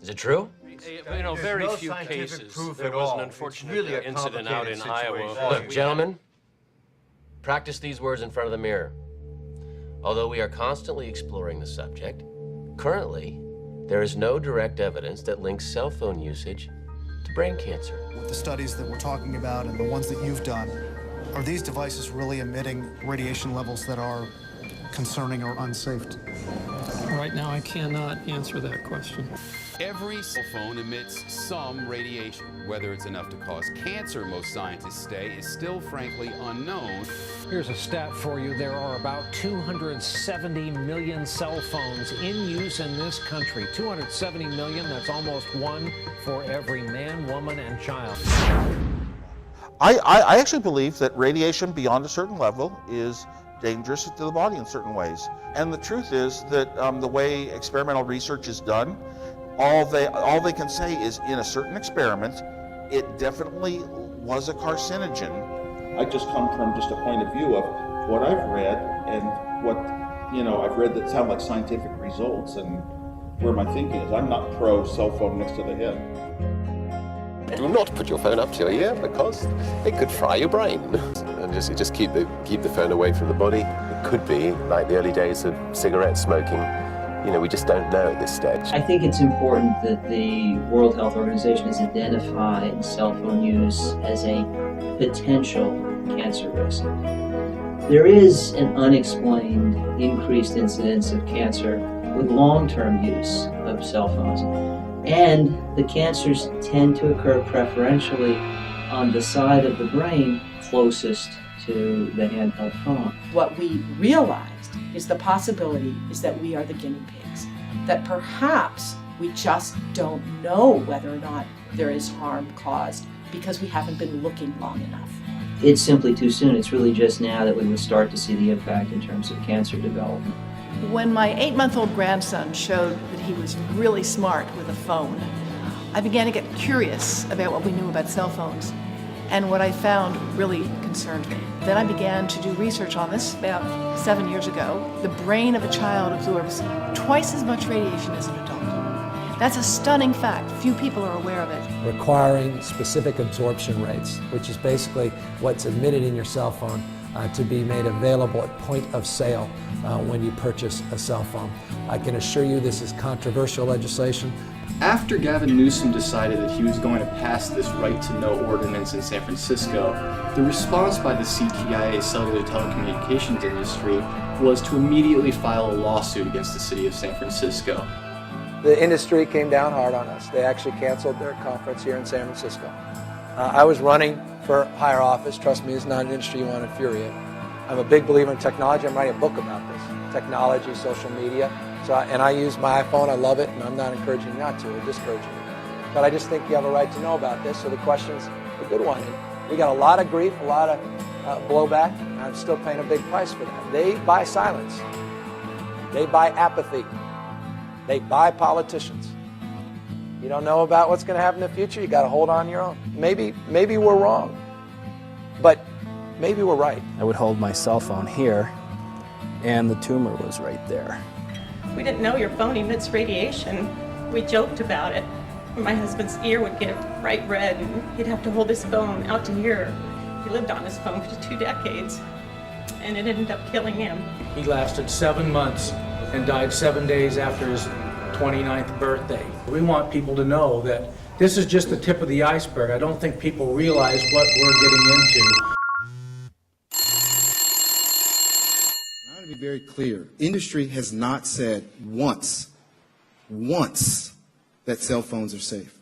Is it true? You know, very few cases. There was an unfortunate incident out in Iowa. Look, gentlemen, practice these words in front of the mirror. Although we are constantly exploring the subject, currently, there is no direct evidence that links cell phone usage to brain cancer. With the studies that we're talking about and the ones that you've done, are these devices really emitting radiation levels that are concerning or unsafe? Right now, I cannot answer that question. Every cell phone emits some radiation. Whether it's enough to cause cancer, most scientists say, is still frankly unknown. Here's a stat for you. There are about 270 million cell phones in use in this country. 270 million, that's almost one for every man, woman, and child. I actually believe that radiation beyond a certain level is dangerous to the body in certain ways. And the truth is that the way experimental research is done, all they can say is in a certain experiment, it definitely was a carcinogen. I just come from just a point of view of what I've read and what, I've read that sound like scientific results, and where my thinking is I'm not pro cell phone next to the head. Do not put your phone up to your ear because it could fry your brain. And just keep the phone away from the body. It could be like the early days of cigarette smoking. We just don't know at this stage. I think it's important that the World Health Organization has identified cell phone use as a potential cancer risk. There is an unexplained increased incidence of cancer with long-term use of cell phones. And the cancers tend to occur preferentially on the side of the brain closest to the handheld phone. What we realized is the possibility is that we are the guinea pigs, that perhaps we just don't know whether or not there is harm caused because we haven't been looking long enough. It's simply too soon. It's really just now that we will start to see the impact in terms of cancer development. When my 8-month-old grandson showed that he was really smart with a phone, I began to get curious about what we knew about cell phones, and what I found really concerned me. Then I began to do research on this about 7 years ago. The brain of a child absorbs twice as much radiation as an adult. That's a stunning fact. Few people are aware of it. Requiring specific absorption rates, which is basically what's emitted in your cell phone, to be made available at point of sale when you purchase a cell phone. I can assure you this is controversial legislation. After Gavin Newsom decided that he was going to pass this right to know ordinance in San Francisco, the response by the CTIA cellular telecommunications industry was to immediately file a lawsuit against the city of San Francisco. The industry came down hard on us. They actually canceled their conference here in San Francisco. I was running for higher office. Trust me, it's not an industry you want to infuriate. I'm a big believer in technology. I'm writing a book about this. Technology, social media. And I use my iPhone. I love it, and I'm not encouraging you not to or discouraging you. But I just think you have a right to know about this, so the question's a good one. And we got a lot of grief, a lot of blowback, and I'm still paying a big price for that. They buy silence. They buy apathy. They buy politicians. You don't know about what's going to happen in the future, you got to hold on your own. Maybe we're wrong, but maybe we're right. I would hold my cell phone here, and the tumor was right there. We didn't know your phone emits radiation. We joked about it. My husband's ear would get bright red, and he'd have to hold his phone out to here. He lived on his phone for 2 decades, and it ended up killing him. He lasted 7 months and died 7 days after his 29th birthday. We want people to know that this is just the tip of the iceberg. I don't think people realize what we're getting into. I want to be very clear. Industry has not said once that cell phones are safe.